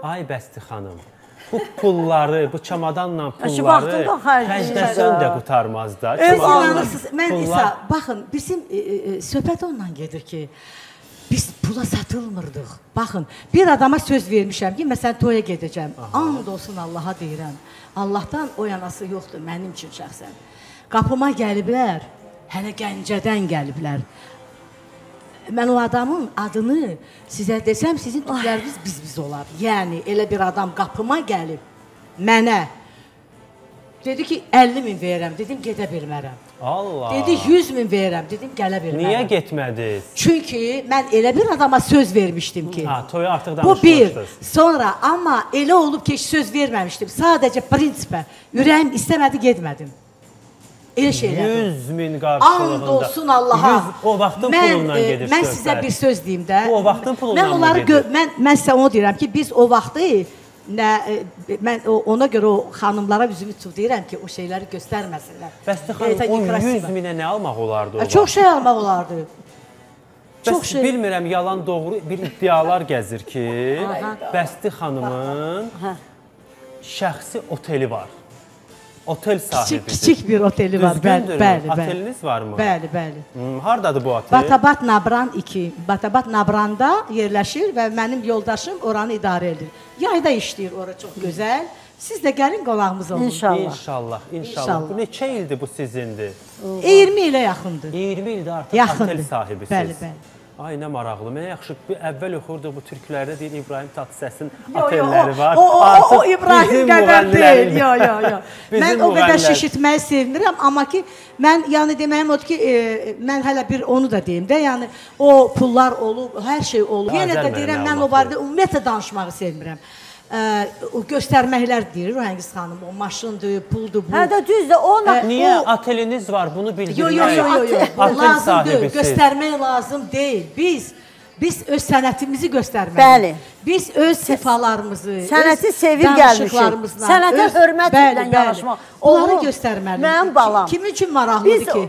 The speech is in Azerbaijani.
Ay Bəsti xanım, bu pulları, bu çamadanla pulları xərcləsən də qutarmaz da. Mən isə, baxın, bizim söhbət onunla gedir ki, biz pula satılmırdıq. Baxın, bir adama söz vermişəm ki, məsələn, toya gedəcəm. And olsun Allaha deyirəm. Allahdan o yanası yoxdur mənim üçün şəxsən. Qapıma gəliblər, hələ Gəncədən gəliblər. Mən o adamın adını sizə desəm, sizin tükləriniz biz-biz olar. Yəni, elə bir adam qapıma gəlib, mənə dedi ki, 50 min verirəm, dedim, gedə bilmərəm. Allah! Dedi, 100 min verirəm, dedim, gələ bilmərəm. Niyə getmədiniz? Çünki mən elə bir adama söz vermişdim ki, toyu artıq bu bir, sonra, amma elə olub ki, söz verməmişdim. Sadəcə prinsipə, ürəyim istəmədi, getmədim. Elə şeylər. 100 min qarşılığında. And olsun Allaha. O vaxtın pulundan gedir söhbət. Mən sizə bir söz deyim də. O vaxtın pulundan mı gedir? Mən sizə onu deyirəm ki, biz o vaxtı, mən ona görə o xanımlara üzümü tutub deyirəm ki, o şeyləri göstərməsinlər. Bəsti xanım, o 100 minə nə almaq olardı o vaxt? Çox şey almaq olardı. Bəs bilmirəm, yalan doğru bir iddialar gəzir ki, Bəsti xanımın şəxsi oteli var. Otel sahibidir. Kiçik bir oteli var. Düzgündür. Oteliniz var mı? Bəli, bəli. Haradadır bu otel? Batabat Nabran 2. Batabat Nabranda yerləşir və mənim yoldaşım oranı idarə edir. Yayda işləyir ora çox gözəl. Siz də gəlin qonağımız olun. İnşallah. İnşallah. Bu neçə ildir bu sizindir? 20 ilə yaxındır. 20 ildir artıq otel sahibisiniz. Bəli, bəli. Ay, nə maraqlı. Mənə yaxşı, əvvəl oxurduq bu türklərdə deyil, İbrahim Tatlısəsin otelləri var. O İbrahim qədər deyil. Yox. Mən o qədər şişitməyi sevmirəm, amma ki, mən, yəni deməyim odur ki, mən hələ bir onu da deyim də, yəni o pullar olub, hər şey olub. Yenə də deyirəm, mən o barədə ümumiyyətlə danışmağı sevmirəm. O göstərməklər deyir, Rəhəngiz xanım, o maşındır, puldur, bu. Hə də düzdür, niyə oteliniz var, bunu bildirmək? Yox, lazım deyil, göstərmək lazım deyil. Biz öz sənətimizi göstərməliyik. Biz öz sifalarımızı, sənəti sevib gəlmişik. Sənətə hörmət edən yanaşmaq. Onları göstərməliyik. Mənim balam. Kim üçün maraqlıdır ki?